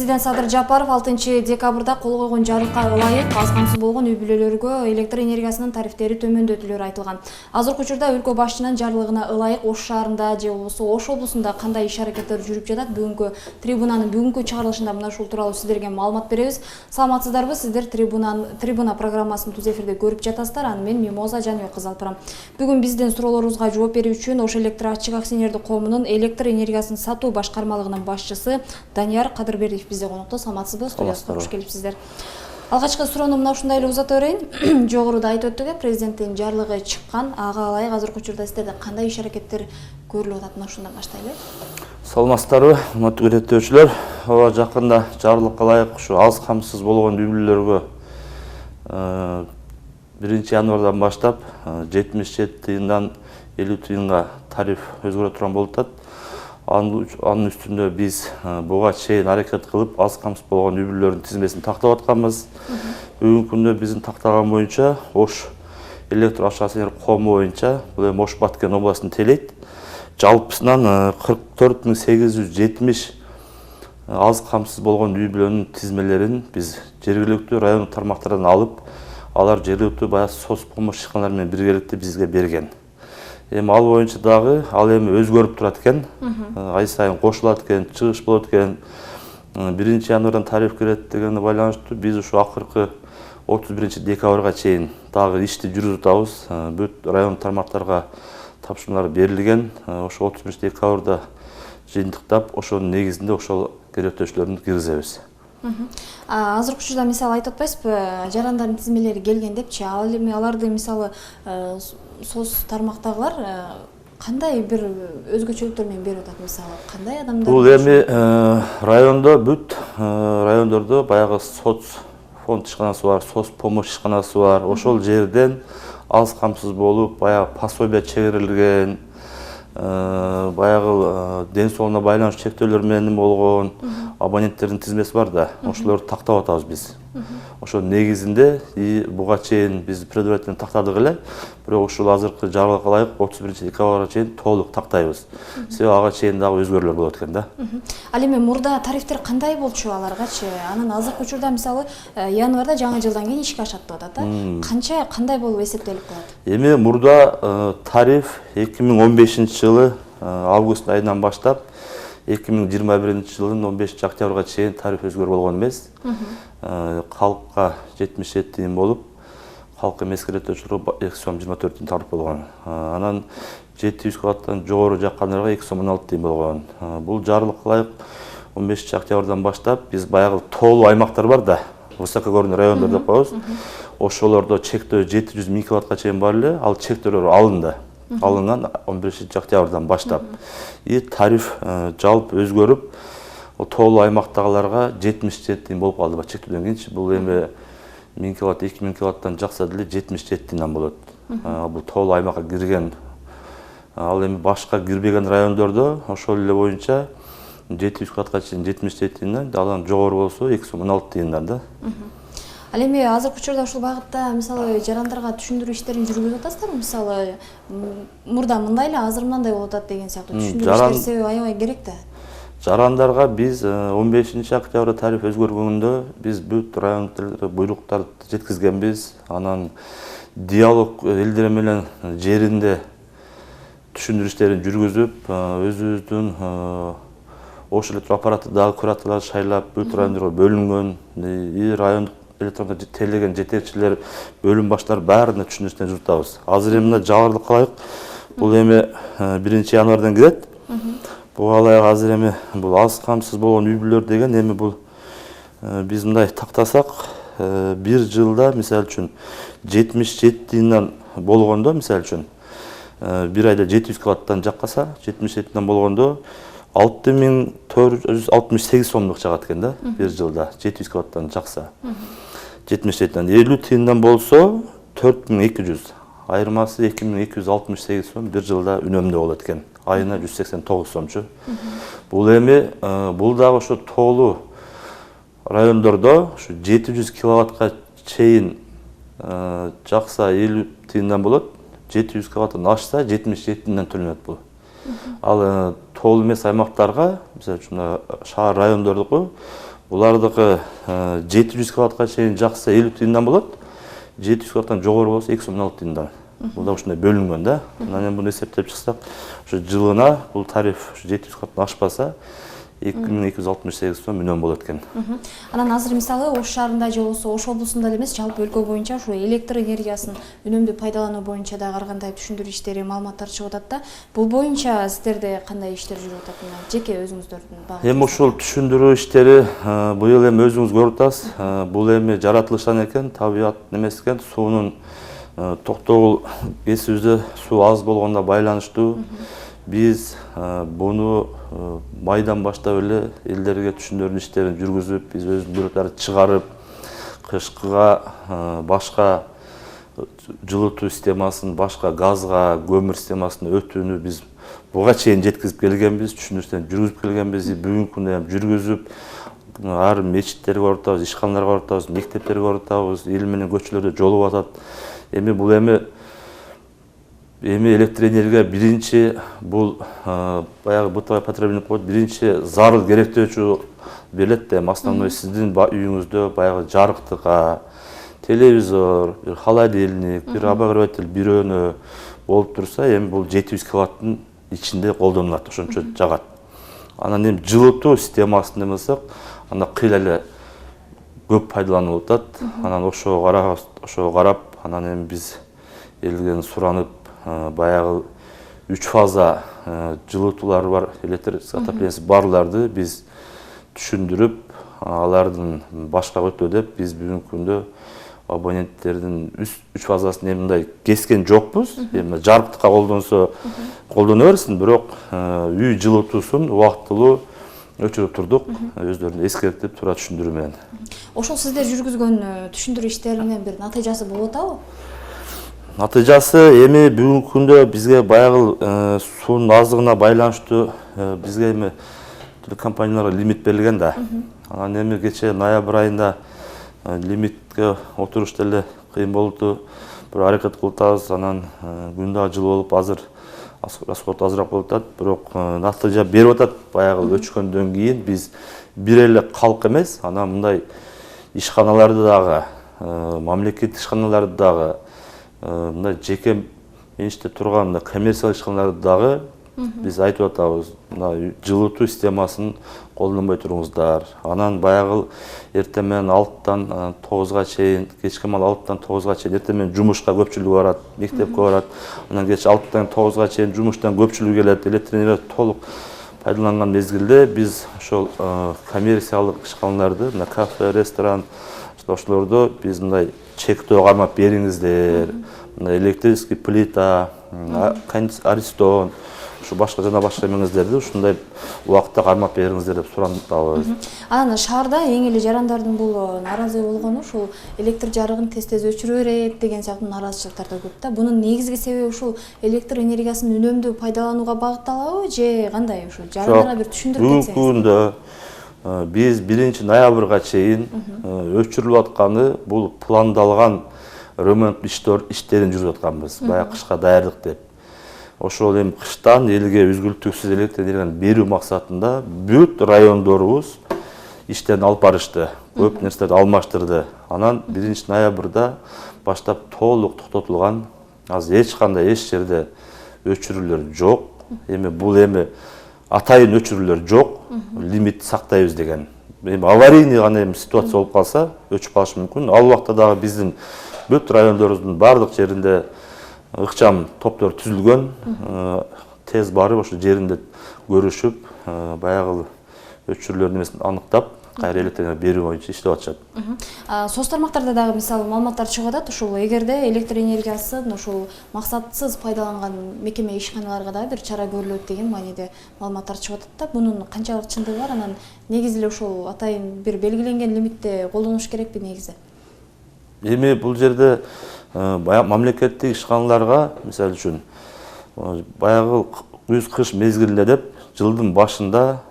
Президент Садыр Жапаров 6 декабрда кол койгон жарлыкка ылайык аз камсыз болгон үй бүлөлөргө электр энергиясынын тарифтери төмөндөтүлөрү айтылган. Азыркы учурда өлкө башчынын жарлыгына ылайык Ош шаарында же болбосо Ош облусунда кандай иш-аракеттер жүрүп жатат? Бүгүнкү трибунанын бүгүнкү чыгарылышында мына ушул тууралуу сиздерге маалымат беребиз. Саламатсыздарбы? Сиздер трибуна программасын түз эфирде көрүп жатасыздар. Аны мен Мимоза Жаныбек кызы алып барам. Бүгүн биздин суроолорубузга жооп берүү үчүн Ош электр ачык акционердик коомунун электр энергиясын сатуу башкармалыгынын башчысы Данияр Кадырбердиев бизде конокто. Саламатсызбы? Студиясына кош келипсиздер. Алгачкы суроону мына ушундай эле узата берейин. Жогоруда айтып өттүк, президенттин жарлыгы чыккан, ага ылайык азыркы учурда сиздерде кандай иш-аракеттер көрүлүп атат? Мына ушундан баштайлы. Саламатсыздарбы, урматтуу көрөтүүчүлөр. Ооба, жакында жарлыкка ылайык ушу аз камсыз болгон үй бүлөлөргө 1 январдан баштап 77 тыйындан 50 тыйынга тариф өзгөрө турган болуп атат. Анын үстүндө биз буга чейин аракет кылып аз камсыз болгон үй бүлөлөрдүн тизмесин тактап атканбыз. Бүгүнкү күндө биздин тактаган боюнча Ош электр ачык акционердик коому боюнча бул эми Ош Баткен областын телейт. Жалпысынан 44.870 аз камсыз болгон үй бүлөнүн тизмелерин биз жергиликтүү райондук тармактардан алып, алар жергиликтүү баягы соц помощь ишканалар менен биргеликте бизге берген. Эми ал боюнча дагы ал эми өзгөрүп турат экен. Ай сайын кошулат экен, чыгыш болот экен. 1 январдан тариф кирет дегенге байланыштуу биз ушу акыркы 31 декабрга чейин дагы ишти жүргүзүп атабыз. Бүт район тармактарга тапшырмалар берилген. Ошо 31 декабрда жыйынтыктап, ошонун негизинде ошол керектөөчүлөрдүн киргизебиз. Азыркы учурда мисалы айтып атпайсызбы, жарандардын тизмелери келген депчи, ал эми аларды мисалы соц тармактагылар кандай бир өзгөчөлүктөр менен берип атат? Мисалы кандай адамдар? Бул эми райондо бүт райондордо баягы соц фонд ишканасы бар, соц помощь ишканасы бар. Ошол жерден аз камсыз болуп, баягы пособие чегерилген, баягы ден соолугуна байланыштуу чектөөлөр менен болгон абоненттердин тизмеси бар да, ошолорду тактап атабыз биз. Ошонун негизинде буга чейин биз предварительно тактадык эле, бирок ушул азыркы жарлыкка ылайык 31 декабрга чейин толук тактайбыз. Себеби ага чейин дагы өзгөрүүлөр болот экен да. Ал эми мурда тарифтер кандай болчу аларгачы? Анан азыркы учурда мисалы январда жаңы жылдан кийин ишке ашат деп атат да. Кандай болуп эсептелип калат? Эми мурда тариф 2015-жылы август айынан баштап 2021-жылдын 15 октябрга чейин тариф өзгөрүү болгон эмес. Калкка 77 тыйын болуп, калк эмес керектөөчүлөргө 2 сом 24 тыйын тариф болгон. Анан 700 кваттан жогору жаккандарга 2 сом 16 тыйын болгон. Бул жарлыкка ылайык 15 октябрдан баштап биз баягы тоолуу аймактар бар да, высокогорный райондар деп коебуз. Ошолордо чектөө 700 мегаваттка чейин бар эле, ал чектөөлөр алынган 15 октябрдан баштап. Тариф жалпы өзгөрүп, тоолуу аймактагыларга 77 тыйын болуп калды чектөөдөн кийинчи. Бул эми 1000 киловатт, 2000 киловаттан жакса деле 77 тыйындан болот. Бул тоолуу аймакка кирген. Ал эми башка кирбеген райондордо ошол эле боюнча 700 киловаттка чейин 77 тыйындан, андан жогору болсо 2 сом 16 тыйындан да. Ал эми азыркы учурда ушул багытта мисалы жарандарга түшүндүрүү иштерин жүргүзүп атасыздарбы? Мисалы мурда мындай эле, азыр мындай болуп атат деген сыяктуу түшүндүрүү иштери себеби аябай керек да. Жарандарга биз 15 октябрда тариф өзгөргөндө биз бүт райондордо буйруктарды жеткизгенбиз. Анан диалог элдер менен жеринде түшүндүрүү иштерин жүргүзүп, өзүбүздүн Ош электр аппараты дагы кураторлор шайлап бүт райондорго бөлүнгөн, райондук электрондо телеген жетекчилер, бөлүм баштар баарына түшүндүрүү жүргүзөбүз. Азыр эми жарлыкка ылайык бул эми 1 январдан кирет. Буга ылайык азыр эми бул аз камсыз болгон үй бүлөлөр деген эми бул биз мындай тактасак, бир жылда мисалы үчүн 77 тыйындан болгондо, мисалы үчүн бир айда 700 киловаттан жаккаса, 77 тыйындан болгондо 6468 сомдук чыгат экен да, бир жылда 700 киловаттан жакса. 77 тыйындан 50 тыйындан болсо 4200, айырмасы 2268 сом бир жылда үнөмдө болот экен. Айына 189 сомчу. Бул эми бул дагы ошо тоолуу райондордо ушу 700 киловаттка чейин жакса 50 тыйындан болот, 700 киловаттан ашса 77 тыйындан төлөнөт бул. Ал тоолуу эмес аймактарга, мисалы үчүн шаар райондордуку Булардыкы 700 киловаттка чейин жакса 50 тыйындан болот. 700 киловаттан жогору болсо 216 тыйындан. Бул ушундай бөлүнгөн да. Анан муну эсептеп чыксак, ушу жылына бул тариф 700 киловаттан ашпаса 2268 сом миллион болот экен. Анан азыр мисалы Ош шаарында же болбосо Ош облусунда эле эмес, жалпы өлкө боюнча ушу электр энергиясын үнөмдүү пайдалануу боюнча да ар кандай түшүндүрүү иштери, маалыматтар чыгып атат да. Бул боюнча сиздерде кандай иштер жүрүп атат мына жеке өзүңүздөрдүн багытыңызда? Эми ушул түшүндүрүү иштери быйыл эми өзүңүз көрүп атасыз. Бул эми жаратылыштан экен, табият эмес экен. Суунун токтогул кесүүбүздө суу аз болгондо байланыштуу. Биз буну майдан баштап эле элдерге түшүндүрүү иштерин жүргүзүп, биз өзүбүздүн бюрокторду чыгарып, кышкыга башка жылытуу системасын, башка газга, көмүр системасына өтүүнү биз буга чейин жеткизип келгенбиз, түшүндүрүүчүлөрдү жүргүзүп келгенбиз. Бүгүнкү күндө жүргүзүп, ар мечиттерге барып атабыз, ишканаларга барып атабыз, мектептерге барып атабыз, эл менен көчөлөрдө жолугуп атат. Эми бул эми электр энергия биринчи бул баягы бытовой потребление коет, биринчи зарыл керектөөчү берилет да. Основной сиздин үйүңүздө баягы жарыктыкка, телевизор, бир холодильник, бир обогреватель бирөөнө болуп турса, эми бул 700 киловаттын ичинде колдонулат, ошончо жагат. Анан эми жылытуу системасын эмесек, анда кыйла эле көп пайдаланылып атат. Анан ошого карап, анан эми биз элден суранып, баягы 3 фаза жылытуулар бар, электр отоплениясы барларды биз түшүндүрүп, алардын башкага өтө деп, биз бүгүнкү күндө абоненттердин 3 фазасын эми мындай кескен жокпуз. Эми жарыктыкка колдоно берсин, бирок үй жылытуусун убактылуу өчүрүп турдук, өздөрүн эскертип тура түшүндүрүү менен. Ошол сиздер жүргүзгөн түшүндүрүү иштеринин бир натыйжасы болуп атабы? Натыйжасы эми бүгүнкү күндө бизге баягы суунун аздыгына байланыштуу бизге эми компанияларга лимит берилген да. Анан эми кечээ ноябрь айында лимитке отурушта эле кыйын болду. Бир аракет кылып атабыз, анан күн дагы жылуу болуп, азыр расход азыраак болуп атат, бирок натыйжа берип атат. Баягы өчкөндөн кийин биз бир эле калк эмес, анан мындай ишканаларды дагы, мамлекеттик ишканаларды дагы, мындай жеке менчикте турган коммерциялык ишканаларды дагы биз айтып атабыз, мына жылытуу системасын колдонбой туруңуздар. Анан баягы эртең менен 6-тан 9-га чейин, кечки мал 6-тан 9-га чейин эртең менен жумушка көпчүлүгү барат, мектепке барат. Анан кеч 6-тан 9-га чейин жумуштан көпчүлүгү келет. Электр энергия толук пайдаланган мезгилде биз ошол коммерциялык ишканаларды, мына кафе, ресторан, ошолордо биз мындай чектөө кармап бериңиздер. Мына электрический плита, аристон, башка жана башка эмеңиздерди ушундай убакытта кармап бериңиздер деп суранабыз. Анан шаарда эң эле жарандардын бул нааразы болгону ушул электр жарыгын тез өчүрө берет деген сыяктуу нааразычылыктар да көп да. Бунун негизги себеби ушул электр энергиясын үнөмдүү пайдаланууга багытталабы же кандай? Ушул жарандарга бир түшүндүрүп кетсеңиз. Бүгүнкү күндө биз 1-ноябрга чейин өчүрүлүп атканы бул пландалган ремонт иштерин жүргүзүп атканбыз. Баягы кышка даярдык деп. Ошол эми кыштан элге үзгүлтүксүз электр энергияны берүү максатында бүт райондорубуз иштерин алып барышты. Көп нерселерди алмаштырды. Анан 1-ноябрда баштап толук токтотулган. Азыр эч кандай эч жерде өчүрүүлөр жок. Эми бул атайын өчүрүүлөр жок. Лимит сактайбыз деген. Эми аварийный гана ситуация болуп калса, өчүп калышы мүмкүн. Ал убакта дагы биздин бүт райондорубуздун бардык жеринде ыкчам топтор түзүлгөн, тез барып ошо жеринде көрүшүп, баягы өчүрүүлөрдүн эмесин аныктап, кайра электр энергия берүү боюнча иштеп атышат. Соц тармактарда дагы мисалы маалыматтар чыгып атат, ушул эгерде электр энергиясын ушул максатсыз пайдаланган мекеме ишканаларга дагы бир чара көрүлөт деген мааниде маалыматтар чыгып атат да. Бунун канчалык чындыгы бар? Анан негизи эле ушул атайын бир белгиленген лимитте колдонуш керекпи негизи? Эми бул жерде мамлекеттик ишканаларга, мисалы үчүн, баягы күз-кыш мезгилинде деп жылдын башында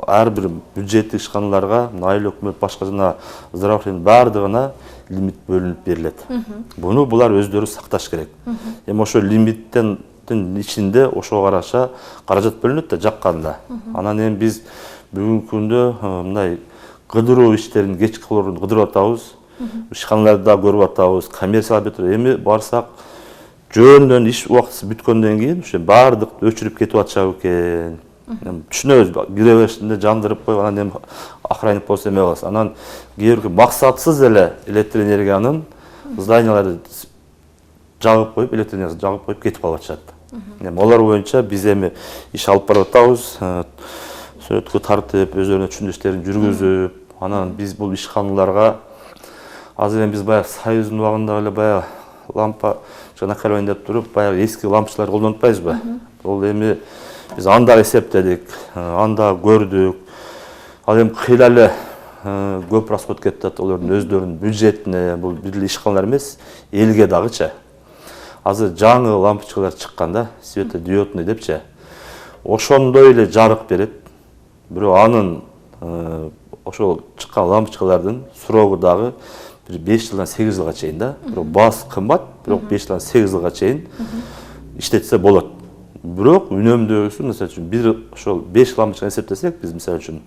ар бир бюджеттик ишканаларга, айыл өкмөт, башка жана здравоохранение бардыгына лимит бөлүнүп берилет. Буну булар өздөрү сакташ керек. Эми ошо лимиттин ичинде ошого каражат бөлүнөт да жакканда. Анан эми биз бүгүнкү күндө мындай кыдыруу иштерин кечки кылуурун кыдырып атабыз. Ишканаларды да көрүп атабыз, коммерциялык бет эми барсак жөндөн иш убактысы бүткөндөн кийин ошо баардык өчүрүп кетип атышабы экен. Түшүнөбүз, кире беришинде жандырып коюп анан эми охранник болсо эме кыласыз. Анан кээ бирки максатсыз эле электр энергиянын зданияларды жагып коюп, электр энергиясын жагып коюп кетип калып атышат. Эми олар боюнча биз эми иш алып барып атабыз. Сөткө тартып, өздөрүнө түшүндүрүштөрүн жүргүзүп, анан биз бул ишканаларга азыр эми биз баягы Союздун убагында эле баягы лампа накаливание деп туруп, баягы эски лампочкаларды колдонуп атпайбызбы? Ол эми биз анда эсептедик, анда көрдүк. Ал эми кыйла эле көп расход кетип атат олордун өздөрүнүн бюджетине, бул бир эле ишканалар эмес, элге дагычы. Азыр жаңы лампочкалар чыккан да, светодиодный депчи. Ошондой эле жарык берет. Бирок анын ошол чыккан лампочкалардын срогу дагы бир 5 жылдан 8 жылга чейин да. Бирок баасы кымбат, бирок 5 жылдан 8 жылга чейин иштетсе болот. Бирок үнөмдөөсү, мисалы үчүн, бир ошол 5 лампочканы эсептесек, биз мисалы үчүн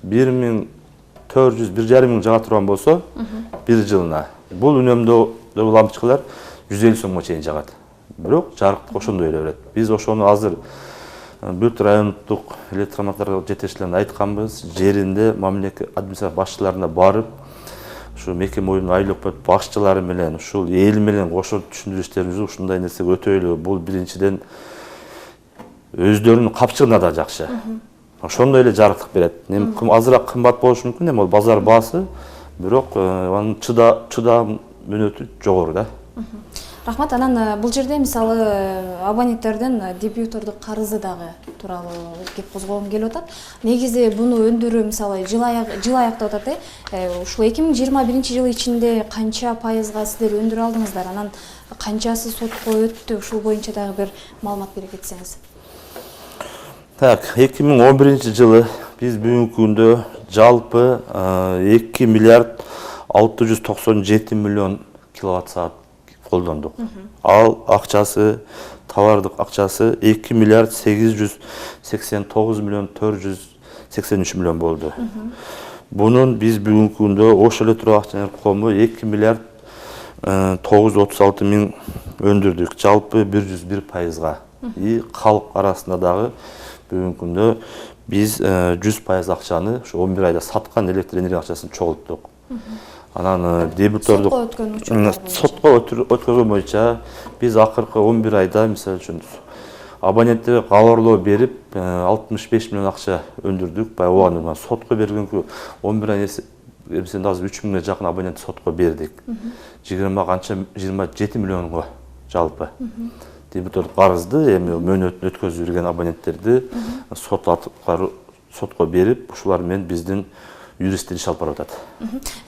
1400-1,5 миң жага турган болсо, бир жылына. Бул үнөмдөө лампочкалар 150 сомго чейин жагат. Бирок жарык ошондой эле берет. Биз ошону азыр бүт райондук электромонтаж жетекчилерине айтканбыз. Жеринде мамлекет администрация башчыларына барып, ушу мекеме оюнун айлык башчылары менен, ушул эл менен кошо түшүндүрүштөрүбүздү ушундай нерсе өтөйлү. Бул биринчиден өздөрүнүн капчыгына да жакшы. Ошондой эле жарыктык берет. Эми азыраак кымбат болушу мүмкүн, эми ол базар баасы, бирок анын чыдам мөөнөтү жогору да. Рахмат. Анан бул жерде мисалы абоненттердин дебитордук карызы дагы тууралуу кеп козгогум келип атат. Негизи буну өндүрүү мисалы жыл аяктап атат. Ушул 2021 жыл ичинде канча пайызга сиздер өндүрө алдыңыздар? Анан канчасы сотко өттү? Ушул боюнча дагы бир маалымат бере кетсеңиз. Так, 2011 жылы биз бүгүнкү күндө жалпы 2 миллиард 697 миллион киловатт саат колдондук. Ал акчасы, товардык акчасы 2 миллиард 889 миллион 483 миллион болду. Бунун биз бүгүнкү күндө Ош электр акчалар кому 2 миллиард 936 миң өндүрдүк. Жалпы 101%га. И калк арасында дагы бүгүнкү күндө биз 100% акчаны ошо 11 айда саткан электр энергия акчасын чогулттук. Анан дебитордук сотко өткөргөн боюнча биз акыркы 11 айда мисалы үчүн абоненттерге кабарлоо берип 65 миллион акча өндүрдүк. Баягы сотко бергенкү 11 ай эсебинде азыр 3 миңге жакын абонент сотко бердик. 27 миллионго жалпы. Дебитордук карызды эми мөөнөтүн өткөзүп жүргөн абоненттерди сотко берип, ушулар менен биздин юристтер иш алып барып атат.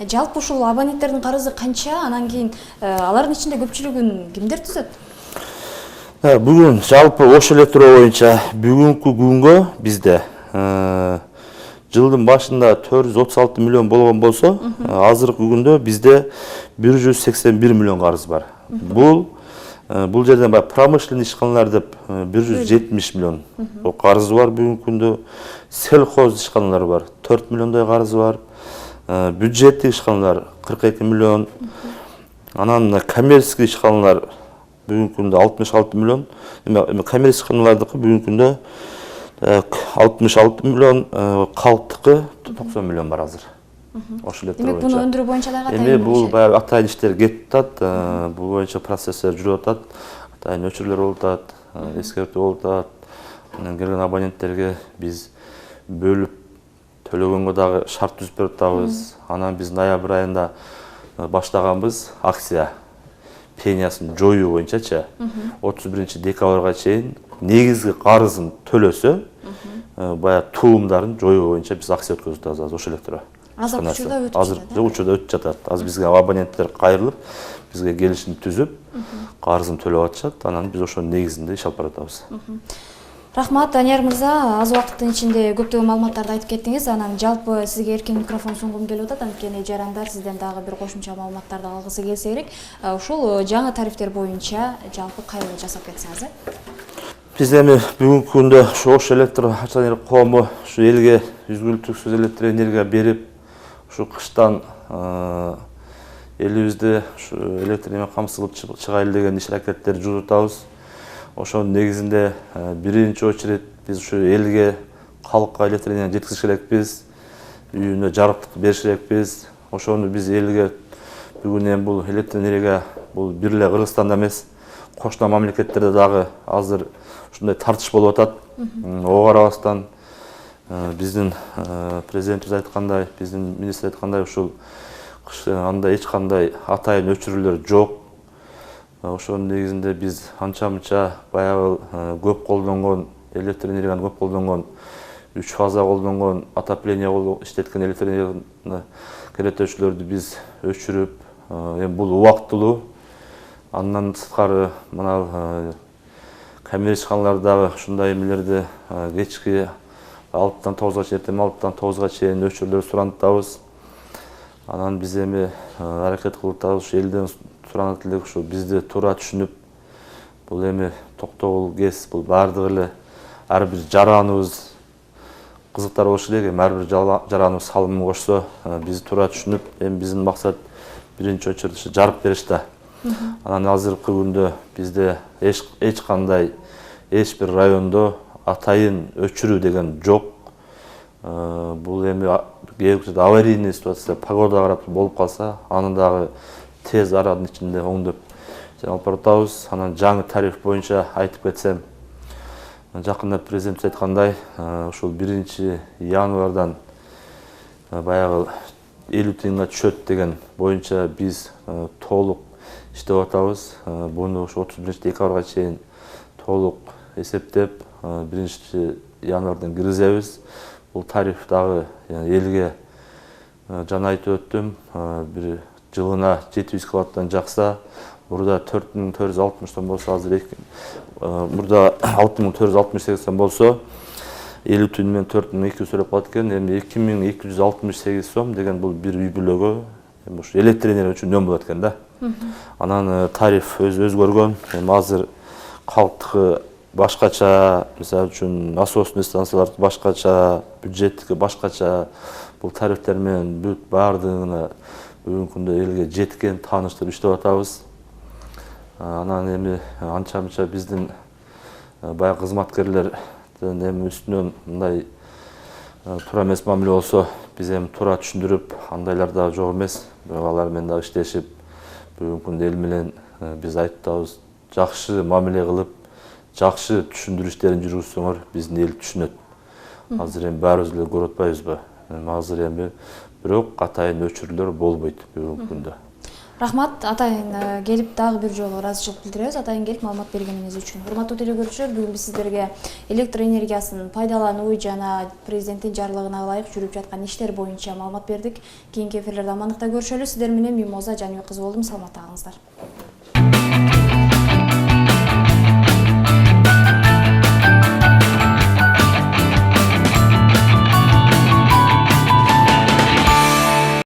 Жалпы ушул абоненттердин карызы канча? Анан кийин алардын ичинде көпчүлүгүн кимдер түзөт? Бүгүн жалпы Ош электро боюнча бүгүнкү күнгө бизде жылдын башында 436 миллион болгон болсо, азыркы күндө бизде 181 миллион карыз бар. Бул жерден промышленный ишканалар деп 170 миллион карызы бар бүгүнкү күндө. Селхоз ишканалар бар, 4 миллиондой карызы бар. Бюджеттик ишканалар 42 миллион. Анан коммерческий ишканалар бүгүнкү күндө 66 миллион. Эми коммерческий ишканалардыкы бүгүнкү күндө 66 миллион, калктыкы 90 миллион бар азыр. Ош электро боюнча. Буну өндүрүү боюнча дагы атайын. Эми бул баягы атайын иштер кетип атат. Бул боюнча процесстер жүрүп атат. Атайын өчүрлөр болуп атат, эскертүү болуп атат. Анан келген абоненттерге биз бөлүп төлөгөнгө дагы шарт түзүп берип атабыз. Анан биз ноябрь айында баштаганбыз акция пениясын жоюу боюнчачы. 31 декабрга чейин негизги карызын төлөсө, баягы туумдарын жоюу боюнча биз акция өткөзүп атабыз Ош электро. Азыр учурда өтүп жатат. Азыр учурда өтүп жатат. Азыр бизге абоненттер кайрылып, бизге келишим түзүп, карызын төлөп атышат. Анан биз ошонун негизинде иш алып баратабыз. Рахмат, Данияр мырза, аз убакыттын ичинде көптөгөн маалыматтарды айтып кеттиңиз. Анан жалпы сизге эркин микрофон сунгум келип атат. Анткени жарандар сизден дагы бир кошумча маалыматтарды алгысы келсе керек. Ушул жаңы тарифтер боюнча жалпы кайрылуу жасап кетсеңиз. Биз эми бүгүнкү күндө Ош электр акчалар кому ушу элге үзгүлтүксүз электр энергия берип, ушу кыштан элибизде ушу электр энергия камсыз кылып чыгайлы деген иш аракеттерди жүрүп атабыз. Ошонун негизинде биринчи очередь биз ушу элге, калкка электр энергияны жеткизиш керекпиз. Үйүнө жарыктык бериш керекпиз. Ошону биз элге бүгүн эми бул электр энергия бул бир эле Кыргызстанда эмес, кошуна мамлекеттерде дагы азыр ушундай тартыш болуп атат. Ого карабастан биздин президентибиз айткандай, биздин министр айткандай ушул анда эч кандай атайын өчүрүүлөр жок. Ошонун негизинде биз анча-мынча баягы көп колдонгон электр энергияны көп колдонгон 3 фаза колдонгон отопление иштеткен электр энергияны керектөөчүлөрдү биз өчүрүп, эми бул убактылуу. Андан сырткары мына коммерчиялардагы ушундай эмелерди кечки 6-тан 9-га чейин, эртең 6-тан 9-га чейин өчүрүүлөр суранып атабыз. Анан биз эми аракет кылып атабыз ушу элден суранат элек ушу бизди туура түшүнүп, бул эми токтогул ГЭС бул баардыгы эле ар бир жараныбыз кызыктар болуш керек. Эми ар бир жараныбыз салымын кошсо, бизди туура түшүнүп, эми биздин максат биринчи очередь ушу жарык бериш да. Анан азыркы күндө бизде эч кандай эч бир райондо атайын өчүрүү деген жок. Бул эми аварийный ситуация, погода карап болуп калса, аны дагы тез аранын ичинде оңдоп алып баратабыз. Анан жаңы тариф боюнча айтып кетсем, жакында президент айткандай, ушул 1-январдан баягы 50 тыйынга түшөт деген боюнча биз толук иштеп атабыз. Буну ушу 31-декабрга чейин толук эсептеп, 1-январдан киргизебиз. Бул тариф дагы элге жана айтып өттүм, бир жылына 700 киловаттан жакса, мурда 4460 сом болсо, азыр мурда 6468 сом болсо, 50 түйүн менен 4200 төлөп калат экен. Эми 2268 сом деген бул бир үй бүлөгө эми ушу электр энергия үчүн үнөм болот экен да. Анан тариф өзгөргөн. Эми азыр калктыкы башкача, мисалы үчүн насосный станциялар башкача, бюджеттики башкача. Бул тарифтер менен бүт баардыгына бүгүнкү күндө элге жеткен, тааныштырып иштеп атабыз. Анан эми анча-мынча биздин баягы кызматкерлердин эми үстүнөн мындай туура эмес мамиле болсо, биз эми туура түшүндүрүп, андайлар да жок эмес. Бирок алар менен дагы иштешип, бүгүнкү күндө эл менен биз айтабыз, жакшы мамиле кылып, жакшы түшүндүрүү иштерин жүргүзсөңөр, биздин эл түшүнөт. Азыр эми баарыбыз эле көрүп атпайбызбы? Азыр эми бирок атайын өчүрүүлөр болбойт бүгүнкү күндө. Рахмат, атайын келип дагы бир жолу ыраазычылык билдиребиз. Атайын келип маалымат бергениңиз үчүн. Урматтуу телекөрүүчүлөр, бүгүн биз сиздерге электр энергиясын пайдалануу жана президенттин жарлыгына ылайык жүрүп жаткан иштер боюнча маалымат бердик. Кийинки эфирлерде амандыкта көрүшөлү. Сиздер менен Мимоза Жаныбек кызы болдум. Саламатта калыңыздар.